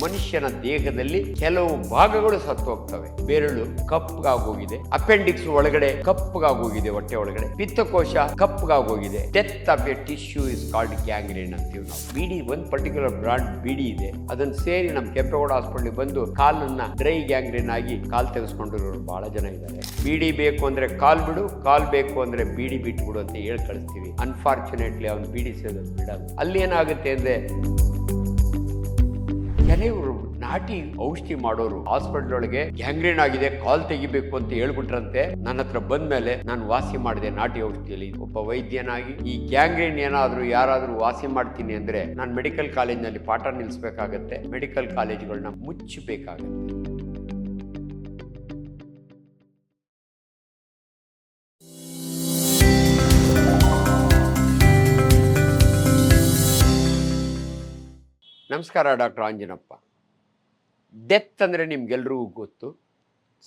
ಮನುಷ್ಯನ ದೇಹದಲ್ಲಿ ಕೆಲವು ಭಾಗಗಳು ಸತ್ತು ಹೋಗ್ತವೆ. ಬೆರಳು ಕಪ್ಪಗಾಗೋಗಿದೆ, ಅಪೆಂಡಿಕ್ಸ್ ಒಳಗಡೆ ಕಪ್ಪಗಾಗೋಗಿದೆ, ಹೊಟ್ಟೆ ಒಳಗಡೆ ಪಿತ್ತಕೋಶ ಕಪ್ಪಗಾಗೋಗಿದೆ. Death of a tissue is called gangrene ಅಂತೀವಿ ನಾವು. ಬಿಡಿ ಒಂದು ಪರ್ಟಿಕ್ಯುಲರ್ ಬ್ರಾಂಡ್ ಬಿಡಿ ಇದೆ, ಅದನ್ನ ಸೇರಿ ನಮ್ಮ ಕೆಂಪೇಗೌಡ ಹಾಸ್ಪಿಟಲ್ ಬಂದು ಕಾಲನ್ನ ಡ್ರೈ ಗ್ಯಾಂಗ್ರೀನ್ ಆಗಿ ಕಾಲ್ ತೆಗೆಸ್ಕೊಂಡಿರೋರು ಬಹಳ ಜನ ಇದ್ದಾರೆ. ಬಿಡಿ ಬೇಕು ಅಂದ್ರೆ ಕಾಲ್ ಬಿಡು, ಕಾಲ್ ಬೇಕು ಅಂದ್ರೆ ಬಿಡಿ ಬಿಟ್ಬಿಡು ಅಂತ ಹೇಳಿ ಕಳಿಸ್ತೀವಿ. ಅನ್ಫಾರ್ಚುನೇಟ್ಲಿ ಅವ್ನು ಬಿಡಿ ಸೇದೋದು ಬಿಡೋದು. ಅಲ್ಲಿ ಏನಾಗುತ್ತೆ ಅಂದ್ರೆ ಕೆಲವರು ನಾಟಿ ಔಷಧಿ ಮಾಡೋರು ಹಾಸ್ಪಿಟಲ್ ಒಳಗೆ ಗ್ಯಾಂಗ್ರೀನ್ ಆಗಿದೆ ಕಾಲ್ ತೆಗಿಬೇಕು ಅಂತ ಹೇಳ್ಬಿಟ್ರಂತೆ. ನನ್ನ ಹತ್ರ ಬಂದ್ಮೇಲೆ ನಾನು ವಾಸಿ ಮಾಡಿದೆ ನಾಟಿ ಔಷಧಿಯಲ್ಲಿ. ಒಬ್ಬ ವೈದ್ಯನಾಗಿ ಈ ಗ್ಯಾಂಗ್ರೀನ್ ಏನಾದ್ರು ಯಾರಾದ್ರೂ ವಾಸಿ ಮಾಡ್ತೀನಿ ಅಂದ್ರೆ ನಾನು ಮೆಡಿಕಲ್ ಕಾಲೇಜ್ನಲ್ಲಿ ಪಾಠ ನಿಲ್ಲಿಸಬೇಕಾಗತ್ತೆ, ಮೆಡಿಕಲ್ ಕಾಲೇಜುಗಳನ್ನ ಮುಚ್ಚಬೇಕಾಗತ್ತೆ. ನಮಸ್ಕಾರ, ಡಾಕ್ಟರ್ ಆಂಜನಪ್ಪ. ಡೆತ್ ಅಂದರೆ ನಿಮ್ಗೆಲ್ರಿಗೂ ಗೊತ್ತು.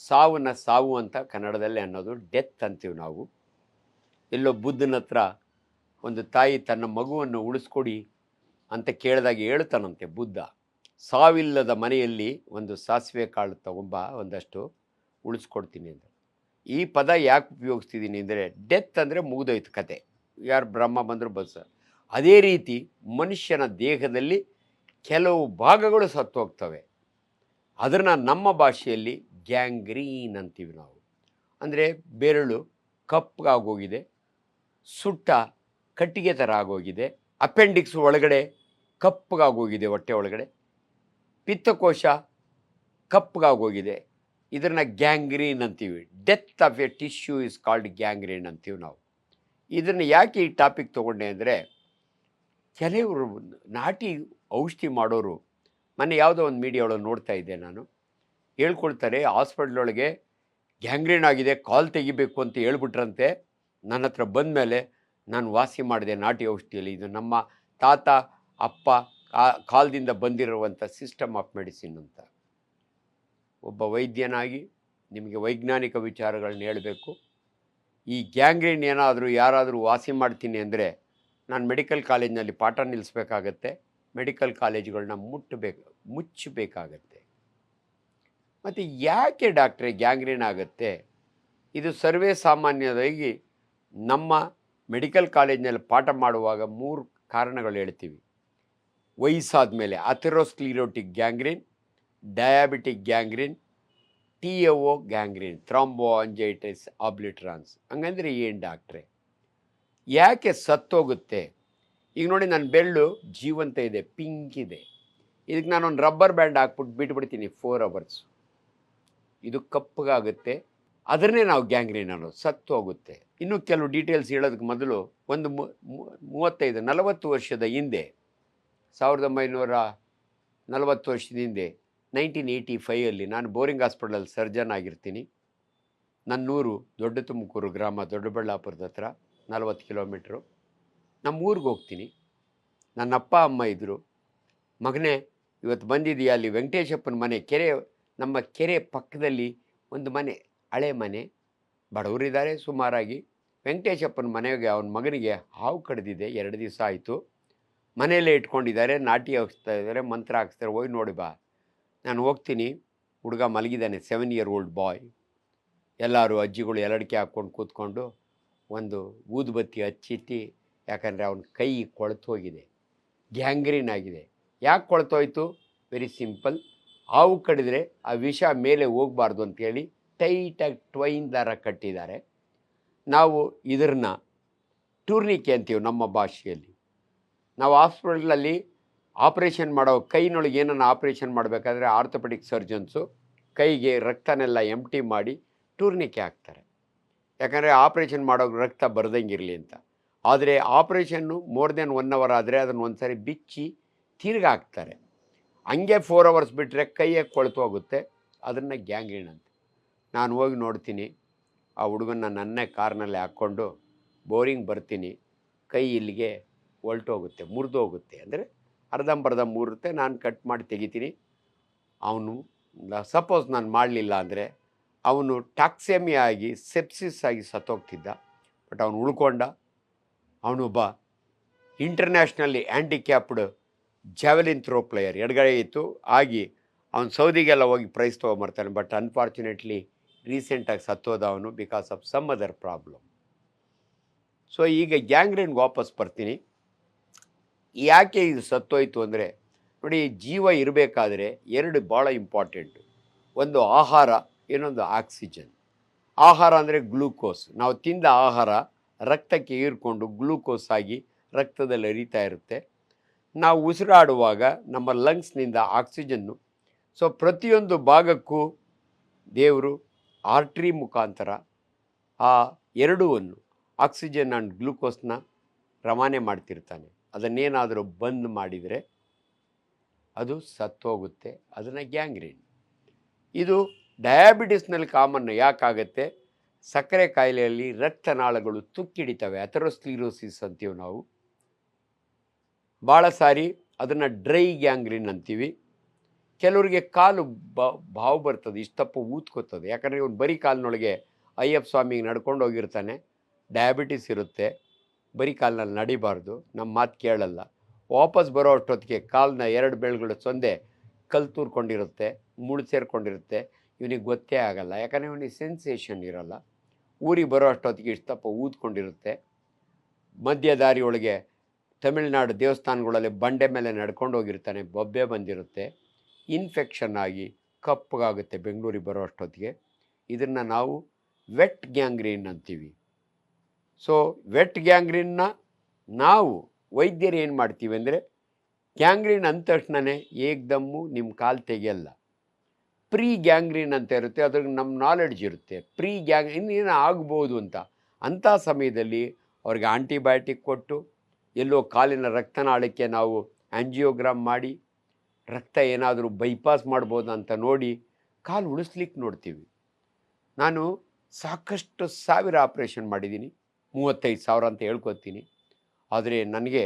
ಸಾವನ್ನ ಸಾವು ಅಂತ ಕನ್ನಡದಲ್ಲಿ ಅನ್ನೋದು ಡೆತ್ ಅಂತೀವಿ ನಾವು. ಎಲ್ಲೋ ಬುದ್ಧನ ಹತ್ರ ಒಂದು ತಾಯಿ ತನ್ನ ಮಗುವನ್ನು ಉಳಿಸ್ಕೊಡಿ ಅಂತ ಕೇಳಿದಾಗ ಹೇಳ್ತಾನಂತೆ ಬುದ್ಧ, ಸಾವಿಲ್ಲದ ಮನೆಯಲ್ಲಿ ಒಂದು ಸಾಸಿವೆ ಕಾಳು ತಗೊಂಬ, ಒಂದಷ್ಟು ಉಳಿಸ್ಕೊಡ್ತೀನಿ ಅಂತ. ಈ ಪದ ಯಾಕೆ ಉಪಯೋಗಿಸ್ತಿದ್ದೀನಿ ಅಂದರೆ ಡೆತ್ ಅಂದರೆ ಮುಗಿದೋಯ್ತು ಕತೆ, ಯಾರು ಬ್ರಹ್ಮ ಬಂದರೂ ಬಸ್. ಅದೇ ರೀತಿ ಮನುಷ್ಯನ ದೇಹದಲ್ಲಿ ಕೆಲವು ಭಾಗಗಳು ಸತ್ತು ಹೋಗ್ತವೆ. ಅದನ್ನು ನಮ್ಮ ಭಾಷೆಯಲ್ಲಿ ಗ್ಯಾಂಗ್ರೀನ್ ಅಂತೀವಿ ನಾವು. ಅಂದರೆ ಬೆರಳು ಕಪ್ಪಗಾಗೋಗಿದೆ, ಸುಟ್ಟ ಕಟ್ಟಿಗೆ ಥರ ಆಗೋಗಿದೆ, ಅಪೆಂಡಿಕ್ಸ್ ಒಳಗಡೆ ಕಪ್ಪಗಾಗೋಗಿದೆ, ಹೊಟ್ಟೆ ಒಳಗಡೆ ಪಿತ್ತಕೋಶ ಕಪ್ಪಗಾಗೋಗಿದೆ. ಇದನ್ನು ಗ್ಯಾಂಗ್ರೀನ್ ಅಂತೀವಿ. Death of a tissue is called gangrene ಅಂತೀವಿ ನಾವು. ಇದನ್ನು ಯಾಕೆ ಈ ಟಾಪಿಕ್ ತೊಗೊಂಡೆ ಅಂದರೆ ಕೆಲವರು ನಾಟಿ ಔಷಧಿ ಮಾಡೋರು, ಮೊನ್ನೆ ಯಾವುದೋ ಒಂದು ಮೀಡಿಯಾ ಒಳಗೆ ನೋಡ್ತಾ ಇದ್ದೆ ನಾನು, ಹೇಳ್ಕೊಳ್ತಾರೆ ಹಾಸ್ಪಿಟ್ಲೊಳಗೆ ಗ್ಯಾಂಗ್ರೀನ್ ಆಗಿದೆ ಕಾಲ್ ತೆಗಿಬೇಕು ಅಂತ ಹೇಳ್ಬಿಟ್ರಂತೆ. ನನ್ನ ಹತ್ರ ಬಂದಮೇಲೆ ನಾನು ವಾಸಿ ಮಾಡಿದೆ ನಾಟಿ ಔಷಧಿಯಲ್ಲಿ. ಇದು ನಮ್ಮ ತಾತ ಅಪ್ಪ ಕಾಲದಿಂದ ಬಂದಿರುವಂಥ ಸಿಸ್ಟಮ್ ಆಫ್ ಮೆಡಿಸಿನ್ ಅಂತ. ಒಬ್ಬ ವೈದ್ಯನಾಗಿ ನಿಮಗೆ ವೈಜ್ಞಾನಿಕ ವಿಚಾರಗಳನ್ನ ಹೇಳಬೇಕು. ಈ ಗ್ಯಾಂಗ್ರೀನ್ ಏನಾದರೂ ಯಾರಾದರೂ ವಾಸಿ ಮಾಡ್ತೀನಿ ಅಂದರೆ ನಾನು ಮೆಡಿಕಲ್ ಕಾಲೇಜ್ನಲ್ಲಿ ಪಾಠ ನಿಲ್ಲಿಸಬೇಕಾಗತ್ತೆ, ಮೆಡಿಕಲ್ ಕಾಲೇಜುಗಳನ್ನ ಮುಚ್ಚಬೇಕಾಗತ್ತೆ. ಮತ್ತು ಯಾಕೆ ಡಾಕ್ಟ್ರೇ ಗ್ಯಾಂಗ್ರೀನ್ ಆಗುತ್ತೆ? ಇದು ಸರ್ವೇ ಸಾಮಾನ್ಯವಾಗಿ ನಮ್ಮ ಮೆಡಿಕಲ್ ಕಾಲೇಜ್ನಲ್ಲಿ ಪಾಠ ಮಾಡುವಾಗ 3 ಕಾರಣಗಳು ಹೇಳ್ತೀವಿ. ವಯಸ್ಸಾದ ಮೇಲೆ atherosclerotic gangrene, diabetic gangrene, TAO gangrene, thromboangiitis obliterans. ಹಂಗಂದರೆ ಏನು ಡಾಕ್ಟ್ರೇ? ಯಾಕೆ ಸತ್ತೋಗುತ್ತೆ? ಈಗ ನೋಡಿ, ನನ್ನ ಬೆರಳು ಜೀವಂತ ಇದೆ, ಪಿಂಕ್ ಇದೆ. ಇದಕ್ಕೆ ನಾನೊಂದು ರಬ್ಬರ್ ಬ್ಯಾಂಡ್ ಹಾಕ್ಬಿಟ್ಟು ಬಿಟ್ಬಿಡ್ತೀನಿ 4 hours, ಇದು ಕಪ್ಪಗಾಗುತ್ತೆ. ಅದನ್ನೇ ನಾವು ಗ್ಯಾಂಗ್ರೀನ್ ಅನ್ನೋದು, ಸತ್ತು ಹೋಗುತ್ತೆ. ಇನ್ನೂ ಕೆಲವು ಡೀಟೇಲ್ಸ್ ಹೇಳೋದಕ್ಕೆ ಮೊದಲು ಒಂದು 35-40 ವರ್ಷದ ಹಿಂದೆ, 1940 ವರ್ಷದ ಹಿಂದೆ 1985 ನಾನು ಬೋರಿಂಗ್ ಹಾಸ್ಪಿಟಲಲ್ಲಿ ಸರ್ಜನ್ ಆಗಿರ್ತೀನಿ. ನನ್ನೂರು ದೊಡ್ಡ ತುಮಕೂರು ಗ್ರಾಮ, ದೊಡ್ಡಬಳ್ಳಾಪುರದ ಹತ್ರ, 40 ಕಿಲೋಮೀಟ್ರು. ನಮ್ಮ ಊರಿಗೆ ಹೋಗ್ತೀನಿ. ನನ್ನ ಅಪ್ಪ ಅಮ್ಮ ಇದ್ದರು. ಮಗನೇ ಇವತ್ತು ಬಂದಿದ್ದೀಯಾ? ಅಲ್ಲಿ ವೆಂಕಟೇಶಪ್ಪನ ಮನೆ, ನಮ್ಮ ಕೆರೆ ಪಕ್ಕದಲ್ಲಿ ಒಂದು ಮನೆ, ಹಳೆ ಮನೆ, ಬಡವರಿದ್ದಾರೆ ಸುಮಾರಾಗಿ. ವೆಂಕಟೇಶಪ್ಪನ ಮನೆಗೆ ಅವನ ಮಗನಿಗೆ ಹಾವು ಕಡ್ದಿದೆ, 2 ದಿವಸ ಆಯಿತು. ಮನೆಯಲ್ಲೇ ಇಟ್ಕೊಂಡಿದ್ದಾರೆ, ನಾಟಿ ಹಾಕ್ಸ್ತಾ ಇದ್ದಾರೆ, ಮಂತ್ರ ಹಾಕ್ಸ್ತಾರೆ, ಹೋಗಿ ನೋಡಿ ಬಾ. ನಾನು ಹೋಗ್ತೀನಿ. ಹುಡುಗ ಮಲಗಿದ್ದಾನೆ, 7 year old ಬಾಯ್. ಎಲ್ಲರೂ ಅಜ್ಜಿಗಳು ಎಲಡಿಕೆ ಹಾಕ್ಕೊಂಡು ಕೂತ್ಕೊಂಡು ಒಂದು ಊದುಬತ್ತಿ ಹಚ್ಚಿಟ್ಟು, ಯಾಕಂದರೆ ಅವನ ಕೈ ಕೊಳೆತೋಗಿದೆ, ಗ್ಯಾಂಗ್ರೀನ್ ಆಗಿದೆ. ಯಾಕೆ ಕೊಳೆತೋಯ್ತು? Very simple. ಹಾವು ಕಡಿದ್ರೆ ಆ ವಿಷ ಮೇಲೆ ಹೋಗಬಾರ್ದು ಅಂಥೇಳಿ ಟೈಟಾಗಿ ಟ್ವೈನ್ ದಾರ ಕಟ್ಟಿದ್ದಾರೆ. ನಾವು ಇದನ್ನ ಟೂರ್ನಿಕೆ ಅಂತೀವಿ ನಮ್ಮ ಭಾಷೆಯಲ್ಲಿ. ನಾವು ಹಾಸ್ಪಿಟಲಲ್ಲಿ ಆಪ್ರೇಷನ್ ಮಾಡೋ, ಕೈನೊಳಗೆ ಏನನ್ನು ಆಪ್ರೇಷನ್ ಮಾಡಬೇಕಾದ್ರೆ ಆರ್ಥೋಪೆಡಿಕ್ ಸರ್ಜನ್ಸು ಕೈಗೆ ರಕ್ತನೆಲ್ಲ ಎಂಟಿ ಮಾಡಿ ಟೂರ್ನಿಕೆ ಹಾಕ್ತಾರೆ. ಯಾಕಂದರೆ ಆಪ್ರೇಷನ್ ಮಾಡೋಕೆ ರಕ್ತ ಬರ್ದಂಗಿರಲಿ ಅಂತ. ಆದರೆ ಆಪ್ರೇಷನ್ನು ಮೋರ್ ದೆನ್ 1 hour ಆದರೆ ಅದನ್ನು ಒಂದು ಸಾರಿ ಬಿಚ್ಚಿ ತಿರ್ಗಿ ಹಾಕ್ತಾರೆ. ಹಂಗೆ 4 hours ಬಿಟ್ಟರೆ ಕೈಯೇ ಕೊಳ್ತು ಹೋಗುತ್ತೆ. ಅದನ್ನು ಗ್ಯಾಂಗ್ರೀನ್ ಅಂತ. ನಾನು ಹೋಗಿ ನೋಡ್ತೀನಿ, ಆ ಹುಡುಗನ್ನ ನನ್ನೇ ಕಾರ್ನಲ್ಲಿ ಹಾಕ್ಕೊಂಡು ಬೋರಿಂಗ್ ಬರ್ತೀನಿ. ಕೈ ಇಲ್ಲಿಗೆ ಹೊಲ್ಟೋಗುತ್ತೆ, ಮುರಿದೋಗುತ್ತೆ. ಅಂದರೆ ಅರ್ಧಂಬರ್ಧ ಮುರುತ್ತೆ. ನಾನು ಕಟ್ ಮಾಡಿ ತೆಗಿತೀನಿ. ಅವನು ಸಪೋಸ್ ನಾನು ಮಾಡಲಿಲ್ಲ ಅಂದರೆ ಅವನು ಟಾಕ್ಸೆಮಿಯಾ ಆಗಿ ಸೆಪ್ಸಿಸ್ ಆಗಿ ಸತ್ತೋಗ್ತಿದ್ದ. ಬಟ್ ಅವನು ಉಳ್ಕೊಂಡ. ಅವನೊಬ್ಬ internationally handicapped javelin throw player, ಎಡಗಡೆ ಇತ್ತು, ಆಗಿ ಅವನು ಸೌದಿಗೆಲ್ಲ ಹೋಗಿ ಪ್ರೈಸ್ ತೊಗೊಂಬರ್ತಾನೆ. ಬಟ್ ಅನ್ಫಾರ್ಚುನೇಟ್ಲಿ ರೀಸೆಂಟಾಗಿ ಸತ್ತೋದ ಅವನು because of some other problem. So ಈಗ ಗ್ಯಾಂಗ್ರೀನ್ಗೆ ವಾಪಸ್ ಬರ್ತೀನಿ. ಯಾಕೆ ಇದು ಸತ್ತೋಯ್ತು ಅಂದರೆ, ನೋಡಿ, ಜೀವ ಇರಬೇಕಾದ್ರೆ ಎರಡು ಭಾಳ ಇಂಪಾರ್ಟೆಂಟು. ಒಂದು ಆಹಾರ, ಇನ್ನೊಂದು ಆಕ್ಸಿಜನ್. ಆಹಾರ ಅಂದರೆ ಗ್ಲೂಕೋಸ್. ನಾವು ತಿಂದ ಆಹಾರ ರಕ್ತಕ್ಕೆ ಹೀರ್ಕೊಂಡು ಗ್ಲೂಕೋಸ್ ಆಗಿ ರಕ್ತದಲ್ಲಿ ಹರಿತಾ ಇರುತ್ತೆ. ನಾವು ಉಸಿರಾಡುವಾಗ ನಮ್ಮ ಲಂಗ್ಸ್ನಿಂದ ಆಕ್ಸಿಜನ್ನು. ಸೊ ಪ್ರತಿಯೊಂದು ಭಾಗಕ್ಕೂ ದೇವರು ಆರ್ಟ್ರಿ ಮುಖಾಂತರ ಆ ಎರಡೂವನ್ನು ಆಕ್ಸಿಜನ್ ಆ್ಯಂಡ್ ಗ್ಲೂಕೋಸ್ನ ರವಾನೆ ಮಾಡ್ತಿರ್ತಾನೆ. ಅದನ್ನೇನಾದರೂ ಬಂದ್ ಮಾಡಿದರೆ ಅದು ಸತ್ತೋಗುತ್ತೆ. ಅದನ್ನು ಗ್ಯಾಂಗ್ರೀನ್. ಇದು ಡಯಾಬಿಟಿಸ್ನಲ್ಲಿ ಕಾಮನ್ನು. ಯಾಕಾಗತ್ತೆ? ಸಕ್ಕರೆ ಕಾಯಿಲೆಯಲ್ಲಿ ರಕ್ತನಾಳಗಳು ತುಕ್ಕಿಡಿತವೆ, ಅಥೆರೋಸ್ಕ್ಲಿರೋಸಿಸ್ ಅಂತೀವಿ ನಾವು. ಭಾಳ ಸಾರಿ ಅದನ್ನು ಡ್ರೈ ಗ್ಯಾಂಗ್ರೀನ್ ಅಂತೀವಿ. ಕೆಲವರಿಗೆ ಕಾಲು ಬಾವು ಬರ್ತದೆ, ಇಷ್ಟಪ್ಪ ಊದ್ಕೋತದೆ. ಯಾಕಂದರೆ ಇವನು ಬರೀ ಕಾಲಿನೊಳಗೆ ಅಯ್ಯಪ್ಪ ಸ್ವಾಮಿಗೆ ನಡ್ಕೊಂಡು ಹೋಗಿರ್ತಾನೆ, ಡಯಾಬಿಟಿಸ್ ಇರುತ್ತೆ, ಬರೀ ಕಾಲಿನಲ್ಲಿ ನಡಿಬಾರ್ದು, ನಮ್ಮ ಮಾತು ಕೇಳಲ್ಲ. ವಾಪಸ್ ಬರೋ ಅಷ್ಟೊತ್ತಿಗೆ ಕಾಲನ್ನ ಎರಡು ಬೆಳೆಗಳು ಸೊಂದೆ ಕಲ್ಲು ತೂರ್ಕೊಂಡಿರುತ್ತೆ, ಮುಳು ಸೇರ್ಕೊಂಡಿರುತ್ತೆ. ಇವನಿಗೆ ಗೊತ್ತೇ ಆಗಲ್ಲ, ಯಾಕಂದರೆ ಇವನಿಗೆ ಸೆನ್ಸೇಷನ್ ಇರೋಲ್ಲ. ಊರಿಗೆ ಬರೋ ಅಷ್ಟೊತ್ತಿಗೆ ಇಷ್ಟಪ್ಪ ಊದ್ಕೊಂಡಿರುತ್ತೆ. ಮಧ್ಯ ದಾರಿಯೊಳಗೆ ತಮಿಳುನಾಡು ದೇವಸ್ಥಾನಗಳಲ್ಲಿ ಬಂಡೆ ಮೇಲೆ ನಡ್ಕೊಂಡು ಹೋಗಿರ್ತಾನೆ, ಬೊಬ್ಬೆ ಬಂದಿರುತ್ತೆ, ಇನ್ಫೆಕ್ಷನ್ ಆಗಿ ಕಪ್ಪಗಾಗುತ್ತೆ ಬೆಂಗಳೂರಿಗೆ ಬರೋ ಅಷ್ಟೊತ್ತಿಗೆ. ಇದನ್ನು ನಾವು ವೆಟ್ ಗ್ಯಾಂಗ್ರೀನ್ ಅಂತೀವಿ. ಸೊ ವೆಟ್ ಗ್ಯಾಂಗ್ರೀನ್ನ ನಾವು ವೈದ್ಯರು ಏನು ಮಾಡ್ತೀವಿ ಅಂದರೆ, ಗ್ಯಾಂಗ್ರೀನ್ ಅಂದ ತಕ್ಷಣವೇ ಏಕ್ದಮ್ಮು ನಿಮ್ಮ ಕಾಲು ತೆಗೆಯಲ್ಲ. ಪ್ರೀ ಗ್ಯಾಂಗ್ರೀನ್ ಅಂತ ಇರುತ್ತೆ, ಅದ್ರಿಗೆ ನಮ್ಮ ನಾಲೆಡ್ಜ್ ಇರುತ್ತೆ. ಪ್ರೀ ಇನ್ನೇನು ಆಗ್ಬೋದು ಅಂತ. ಅಂಥ ಸಮಯದಲ್ಲಿ ಅವ್ರಿಗೆ ಆಂಟಿಬಯೋಟಿಕ್ ಕೊಟ್ಟು, ಎಲ್ಲೋ ಕಾಲಿನ ರಕ್ತನಾಳಕ್ಕೆ ನಾವು ಆ್ಯಂಜಿಯೋಗ್ರಾಮ್ ಮಾಡಿ ರಕ್ತ ಏನಾದರೂ ಬೈಪಾಸ್ ಮಾಡ್ಬೋದು ಅಂತ ನೋಡಿ ಕಾಲು ಉಳಿಸ್ಲಿಕ್ಕೆ ನೋಡ್ತೀವಿ. ನಾನು ಸಾಕಷ್ಟು ಸಾವಿರ ಆಪ್ರೇಷನ್ ಮಾಡಿದ್ದೀನಿ, 35,000 ಅಂತ ಹೇಳ್ಕೊತೀನಿ. ಆದರೆ ನನಗೆ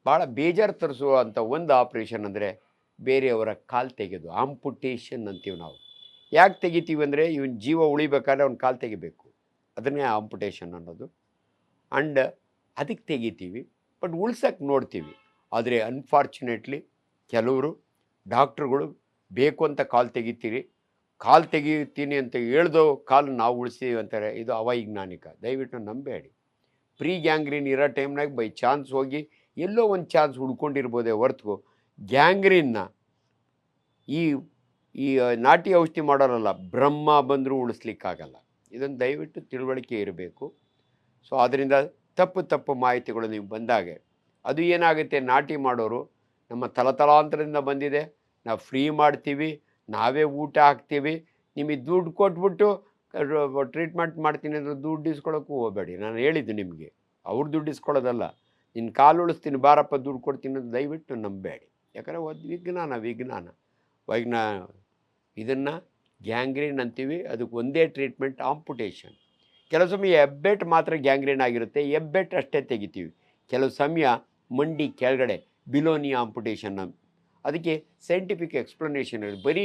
ಭಾಳ ಬೇಜಾರು ತರಿಸುವಂಥ ಒಂದು ಆಪ್ರೇಷನ್ ಅಂದರೆ ಬೇರೆಯವರ ಕಾಲು ತೆಗೆದು, ಆಂಪುಟೇಷನ್ ಅಂತೀವಿ ನಾವು. ಯಾಕೆ ತೆಗಿತೀವಿ ಅಂದರೆ, ಇವನ ಜೀವ ಉಳಿಬೇಕಾದ್ರೆ ಅವ್ನ ಕಾಲು ತೆಗಿಬೇಕು, ಅದನ್ನೇ ಆಂಪುಟೇಷನ್ ಅನ್ನೋದು. ಆ್ಯಂಡ್ ಅದಕ್ಕೆ ತೆಗಿತೀವಿ, ಬಟ್ ಉಳ್ಸೋಕ್ಕೆ ನೋಡ್ತೀವಿ. ಆದರೆ ಅನ್ಫಾರ್ಚುನೇಟ್ಲಿ ಕೆಲವರು ಡಾಕ್ಟ್ರುಗಳು ಬೇಕು ಅಂತ ಕಾಲು ತೆಗಿತೀನಿ ಅಂತ ಹೇಳ್ದೋ ಕಾಲು ನಾವು ಉಳಿಸ್ತೀವಿ ಅಂತಾರೆ. ಇದು ಅವೈಜ್ಞಾನಿಕ, ದಯವಿಟ್ಟು ನಂಬೇಡಿ. ಪ್ರೀ ಗ್ಯಾಂಗ್ರೀನ್ ಇರೋ ಟೈಮ್ನಾಗ ಬೈ ಚಾನ್ಸ್ ಹೋಗಿ ಎಲ್ಲೋ ಒಂದು ಚಾನ್ಸ್ ಹುಡ್ಕೊಂಡಿರ್ಬೋದೇ ಹೊರತು ಗ್ಯಾಂಗ್ರೀನ್ನ ಈ ನಾಟಿ ಔಷಧಿ ಮಾಡೋರಲ್ಲ, ಬ್ರಹ್ಮ ಬಂದರೂ ಉಳಿಸ್ಲಿಕ್ಕಾಗಲ್ಲ. ಇದನ್ನು ದಯವಿಟ್ಟು ತಿಳುವಳಿಕೆ ಇರಬೇಕು. ಸೊ ಅದರಿಂದ ತಪ್ಪು ಮಾಹಿತಿಗಳು ನೀವು ಬಂದಾಗೆ ಅದು ಏನಾಗುತ್ತೆ, ನಾಟಿ ಮಾಡೋರು ನಮ್ಮ ತಲತಲಾಂತರದಿಂದ ಬಂದಿದೆ, ನಾವು ಫ್ರೀ ಮಾಡ್ತೀವಿ, ನಾವೇ ಊಟ ಹಾಕ್ತೀವಿ, ನಿಮಗೆ ದುಡ್ಡು ಕೊಟ್ಬಿಟ್ಟು ಟ್ರೀಟ್ಮೆಂಟ್ ಮಾಡ್ತೀನಿ ಅಂದರೆ ದುಡ್ಡು ಇಸ್ಕೊಳ್ಳೋಕ್ಕೂ ಹೋಗಬೇಡಿ. ನಾನು ಹೇಳಿದ್ದು ನಿಮಗೆ, ಅವ್ರು ದುಡ್ಡು ಇಸ್ಕೊಳ್ಳೋದಲ್ಲ, ನಿನ್ನ ಕಾಲು ಉಳಿಸ್ತೀನಿ ಬಾರಪ್ಪ ದುಡ್ಡು ಕೊಡ್ತೀನಿ ಅಂತ ದಯವಿಟ್ಟು ನಂಬೇಡಿ. ಯಾಕಂದರೆ ಒಂದು ವಿಜ್ಞಾನ ಇದನ್ನು ಗ್ಯಾಂಗ್ರೀನ್ ಅಂತೀವಿ. ಅದಕ್ಕೆ ಒಂದೇ ಟ್ರೀಟ್ಮೆಂಟ್, ಆಂಪುಟೇಷನ್. ಕೆಲವು ಸಮಯ ಹೆಬ್ಬೆಟ್ಟು ಮಾತ್ರ ಗ್ಯಾಂಗ್ರೀನ್ ಆಗಿರುತ್ತೆ, ಹೆಬ್ಬೆಟ್ಟು ಅಷ್ಟೇ ತೆಗಿತೀವಿ. ಕೆಲವು ಸಮಯ ಮಂಡಿ ಕೆಳಗಡೆ ಬಿಲೋನಿ ಆಂಪುಟೇಷನ್, ಅದಕ್ಕೆ ಸೈಂಟಿಫಿಕ್ ಎಕ್ಸ್ಪ್ಲನೇಷನ್ ಇದೆ. ಬರೀ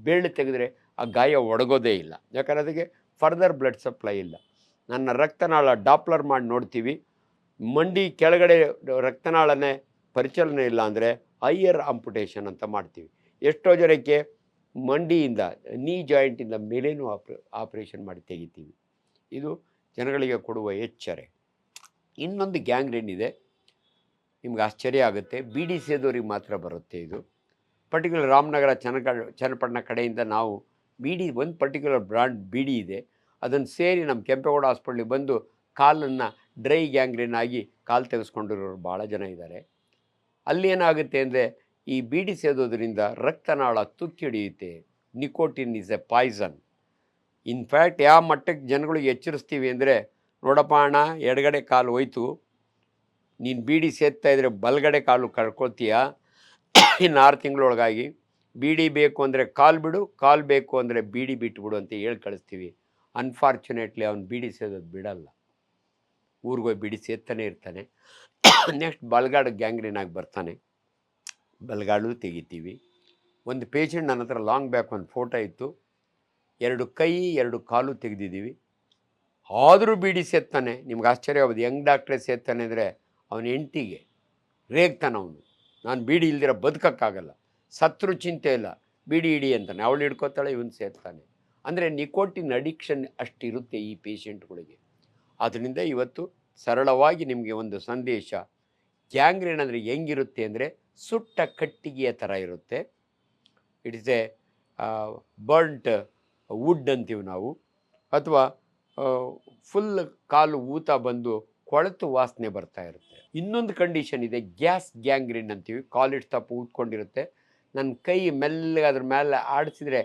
ಬೆರಳು ತೆಗೆದ್ರೆ ಆ ಗಾಯ ಒಡಗೋದೇ ಇಲ್ಲ, ಯಾಕಂದರೆ ಅದಕ್ಕೆ ಫರ್ದರ್ ಬ್ಲಡ್ ಸಪ್ಲೈ ಇಲ್ಲ. ನನ್ನ ರಕ್ತನಾಳ ಡಾಪ್ಲರ್ ಮಾಡಿ ನೋಡ್ತೀವಿ, ಮಂಡಿ ಕೆಳಗಡೆ ರಕ್ತನಾಳನೇ ಪರಿಚಲನೆ ಇಲ್ಲ ಅಂದರೆ ಹೈಯರ್ ಆಂಪುಟೇಷನ್ ಅಂತ ಮಾಡ್ತೀವಿ. ಎಷ್ಟೋ ಜನಕ್ಕೆ ಮಂಡಿಯಿಂದ ನೀ ಜಾಯಿಂಟಿಂದ ಮೇಲೇನೂ ಆಪ್ರೇಷನ್ ಮಾಡಿ ತೆಗಿತೀವಿ. ಇದು ಜನಗಳಿಗೆ ಕೊಡುವ ಎಚ್ಚರೆ. ಇನ್ನೊಂದು ಗ್ಯಾಂಗ್ರೀನ್ ಇದೆ, ನಿಮ್ಗೆ ಆಶ್ಚರ್ಯ ಆಗುತ್ತೆ, ಬೀಡಿ ಸೇದೋರಿಗೆ ಮಾತ್ರ ಬರುತ್ತೆ ಇದು. ಪರ್ಟಿಕ್ಯುಲರ್ ರಾಮನಗರ ಚನ್ನಪಟ್ಟಣ ಕಡೆಯಿಂದ ನಾವು ಬೀಡಿ, ಒಂದು ಪರ್ಟಿಕ್ಯುಲರ್ ಬ್ರ್ಯಾಂಡ್ ಬೀಡಿ ಇದೆ, ಅದನ್ನು ಸೇರಿ ನಮ್ಮ ಕೆಂಪೇಗೌಡ ಹಾಸ್ಪಿಟ್ಲಿಗೆ ಬಂದು ಕಾಲನ್ನು ಡ್ರೈ ಗ್ಯಾಂಗ್ರೀನ್ ಆಗಿ ಕಾಲು ತೆಗೆಸ್ಕೊಂಡಿರೋರು ಭಾಳ ಜನ ಇದ್ದಾರೆ. ಅಲ್ಲೇನಾಗುತ್ತೆ ಅಂದರೆ, ಈ ಬೀಡಿ ಸೇದೋದ್ರಿಂದ ರಕ್ತನಾಳ ತುಕ್ಕಿ ಹಿಡಿಯುತ್ತೆ. Nicotine is a poison. In fact ಯಾವ ಮಟ್ಟಕ್ಕೆ ಜನಗಳಿಗೆ ಎಚ್ಚರಿಸ್ತೀವಿ ಅಂದರೆ, ನೋಡಪ್ಪ ಅಣ್ಣ, ಎಡಗಡೆ ಕಾಲು ಹೋಯ್ತು, ನೀನು ಬೀಡಿ ಸೇದ್ತಾ ಇದ್ದರೆ ಬಲಗಡೆ ಕಾಲು ಕಳ್ಕೊತೀಯ, ಇನ್ನು 6 ತಿಂಗಳೊಳಗಾಗಿ ಬೀಡಿ ಬೇಕು ಅಂದರೆ ಕಾಲು ಬಿಡು, ಕಾಲು ಬೇಕು ಅಂದರೆ ಬೀಡಿ ಬಿಟ್ಟುಬಿಡು ಅಂತ ಹೇಳಿ ಕಳಿಸ್ತೀವಿ. ಅನ್ಫಾರ್ಚುನೇಟ್ಲಿ ಅವ್ನು ಬೀಡಿ ಸೇದೋದು ಬಿಡಲ್ಲ, ಊರಿಗೋಗಿ ಬೀಡಿ ಸೇದ್ತಾನೆ ಇರ್ತಾನೆ. ನೆಕ್ಸ್ಟ್ ಬಲಗಾಡು ಗ್ಯಾಂಗ್ರೀನ್ ಆಗಿ ಬರ್ತಾನೆ, ಬಲಗಾಡು ತೆಗಿತೀವಿ. ಒಂದು ಪೇಷಂಟ್ ನನ್ನ ಹತ್ರ ಲಾಂಗ್ ಬ್ಯಾಕ್ ಒಂದು ಫೋಟೋ ಇತ್ತು, 2 ಕೈ 2 ಕಾಲು ತೆಗೆದಿದ್ದೀವಿ, ಆದರೂ ಬೀಡಿ ಸೇದ್ತಾನೆ. ನಿಮ್ಗೆ ಆಶ್ಚರ್ಯ ಆಗೋದು, ಯಂಗ್ ಡಾಕ್ಟ್ರೇ ಸೇದ್ತಾನೆ ಅಂದರೆ ಅವನ ಹೆಂಡ್ತಿಗೆ ರೇಗ್ತಾನೆ ಅವನು. ನಾನು ಬೀಡಿ ಇಲ್ದಿರ ಬದುಕೋಕ್ಕಾಗಲ್ಲ, ಸತ್ರು ಚಿಂತೆ ಇಲ್ಲ, ಬೀಡಿ ಇಡಿ ಅಂತಾನೆ, ಅವಳು ಹಿಡ್ಕೋತಾಳೆ, ಇವನು ಸೇರ್ತಾನೆ. ಅಂದರೆ ನಿಕೋಟಿನ್ ಅಡಿಕ್ಷನ್ ಅಷ್ಟಿರುತ್ತೆ ಈ ಪೇಷಂಟ್ಗಳಿಗೆ. ಆದ್ದರಿಂದ ಇವತ್ತು ಸರಳವಾಗಿ ನಿಮಗೆ ಒಂದು ಸಂದೇಶ, ಗ್ಯಾಂಗ್ರೀನ್ ಅಂದರೆ ಹೆಂಗಿರುತ್ತೆ ಅಂದರೆ ಸುಟ್ಟ ಕಟ್ಟಿಗೆಯ ಥರ ಇರುತ್ತೆ. It is a burnt wood ಅಂತೀವಿ ನಾವು, ಅಥವಾ ಫುಲ್ ಕಾಲು ಊತ ಬಂದು ಕೊಳೆತು ವಾಸನೆ ಬರ್ತಾ ಇರುತ್ತೆ. ಇನ್ನೊಂದು ಕಂಡೀಷನ್ ಇದೆ, ಗ್ಯಾಸ್ ಗ್ಯಾಂಗ್ರೀನ್ ಅಂತೀವಿ. ಕಾಲಿಟ್ಟು ತಪ್ಪು ಊದ್ಕೊಂಡಿರುತ್ತೆ, ನನ್ನ ಕೈ ಮೆಲ್ಲಗೆ ಅದ್ರ ಮೇಲೆ ಆಡಿಸಿದ್ರೆ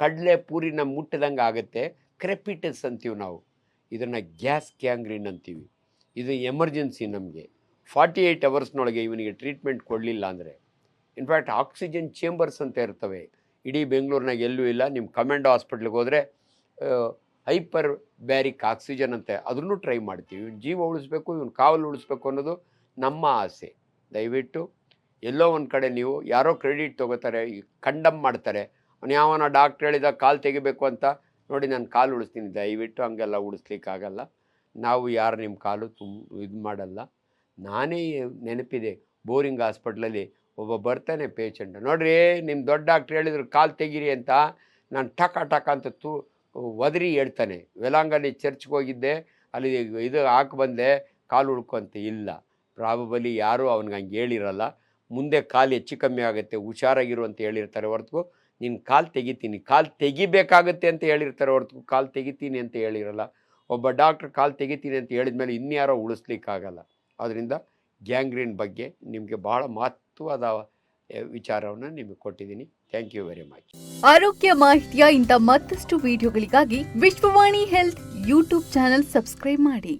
ಕಡಲೆ ಪೂರಿನ ಮುಟ್ಟದಂಗೆ ಆಗುತ್ತೆ, ಕ್ರೆಪಿಟಸ್ ಅಂತೀವಿ ನಾವು. ಇದನ್ನು ಗ್ಯಾಸ್ ಗ್ಯಾಂಗ್ರೀನ್ ಅಂತೀವಿ. ಇದು ಎಮರ್ಜೆನ್ಸಿ. ನಮಗೆ 48 ಅವರ್ಸ್ನೊಳಗೆ ಇವನಿಗೆ ಟ್ರೀಟ್ಮೆಂಟ್ ಕೊಡಲಿಲ್ಲ ಅಂದರೆ, ಇನ್ಫ್ಯಾಕ್ಟ್ ಆಕ್ಸಿಜನ್ ಚೇಂಬರ್ಸ್ ಅಂತ ಇರ್ತವೆ, ಇಡೀ ಬೆಂಗಳೂರಿನಾಗ ಎಲ್ಲೂ ಇಲ್ಲ. ನಿಮ್ಮ ಕಮಾಂಡೋ ಹಾಸ್ಪಿಟ್ಲಿಗೆ ಹೋದರೆ ಹೈಪರ್ ಬ್ಯಾರಿಕ್ ಆಕ್ಸಿಜನ್ ಅಂತೆ, ಅದನ್ನು ಟ್ರೈ ಮಾಡ್ತೀವಿ. ಇವನು ಜೀವ ಉಳಿಸ್ಬೇಕು, ಇವನು ಕಾವಲು ಉಳಿಸ್ಬೇಕು ಅನ್ನೋದು ನಮ್ಮ ಆಸೆ. ದಯವಿಟ್ಟು ಎಲ್ಲೋ ಒಂದು ಕಡೆ ನೀವು ಯಾರೋ ಕ್ರೆಡಿಟ್ ತೊಗೋತಾರೆ, ಕಂಡಮ್ ಮಾಡ್ತಾರೆ, ಅವನು ಯಾವನ ಡಾಕ್ಟ್ರ್ ಹೇಳಿದ ಕಾಲು ತೆಗಿಬೇಕು ಅಂತ, ನೋಡಿ ನಾನು ಕಾಲು ಉಳಿಸ್ತೀನಿ. ದಯವಿಟ್ಟು ಹಂಗೆಲ್ಲ ಉಳಿಸ್ಲಿಕ್ಕಾಗಲ್ಲ. ನಾವು ಯಾರು ನಿಮ್ಮ ಕಾಲು ಇದು ಮಾಡಲ್ಲ. ನಾನೇ ನೆನಪಿದೆ, ಬೋರಿಂಗ್ ಹಾಸ್ಪಿಟ್ಲಲ್ಲಿ ಒಬ್ಬ ಬರ್ತಾನೆ ಪೇಷಂಟ್, ನೋಡ್ರಿ ನಿಮ್ಮ ದೊಡ್ಡ ಡಾಕ್ಟ್ರ್ ಹೇಳಿದ್ರು ಕಾಲು ತೆಗೀರಿ ಅಂತ, ನಾನು ಟಕ ಅಂತ ಒದರಿ ಹೇಳ್ತಾನೆ, ವೆಲಾಂಗಲ್ಲಿ ಚರ್ಚ್ಗೆ ಹೋಗಿದ್ದೆ, ಅಲ್ಲಿ ಇದು ಹಾಕಿ ಬಂದೆ, ಕಾಲು ಉಳ್ಕೊಂತ. ಇಲ್ಲ, ಪ್ರಾಬಬಲಿ ಯಾರೂ ಅವ್ನಿಗೆ ಹಂಗೆ ಹೇಳಿರಲ್ಲ. ಮುಂದೆ ಕಾಲು ಹೆಚ್ಚು ಕಮ್ಮಿ ಆಗುತ್ತೆ, ಹುಷಾರಾಗಿರು ಅಂತ ಹೇಳಿರ್ತಾರೆ ಹೊರತು ನೀನು ಕಾಲು ತೆಗಿತೀನಿ, ಕಾಲು ತೆಗಿಬೇಕಾಗುತ್ತೆ ಅಂತ ಹೇಳಿರ್ತಾರೆ ಹೊರತು ಕಾಲು ತೆಗಿತೀನಿ ಅಂತ ಹೇಳಿರಲ್ಲ. ಒಬ್ಬ ಡಾಕ್ಟ್ರ್ ಕಾಲು ತೆಗಿತೀನಿ ಅಂತ ಹೇಳಿದ್ಮೇಲೆ ಇನ್ಯಾರೋ ಉಳಿಸ್ಲಿಕ್ಕಾಗಲ್ಲ. ಆದ್ದರಿಂದ ಗ್ಯಾಂಗ್ರೀನ್ ಬಗ್ಗೆ ನಿಮಗೆ ಭಾಳ ಮಹತ್ವದ ವಿಚಾರವನ್ನು ನಿಮಗೆ ಕೊಟ್ಟಿದ್ದೀನಿ. Thank you very much. ಆರೋಗ್ಯ ಮಾಹಿತಿಯ ಇಂಥ ಮತ್ತಷ್ಟು ವಿಡಿಯೋಗಳಿಗಾಗಿ Vishwavani health YouTube channel subscribe ಮಾಡಿ.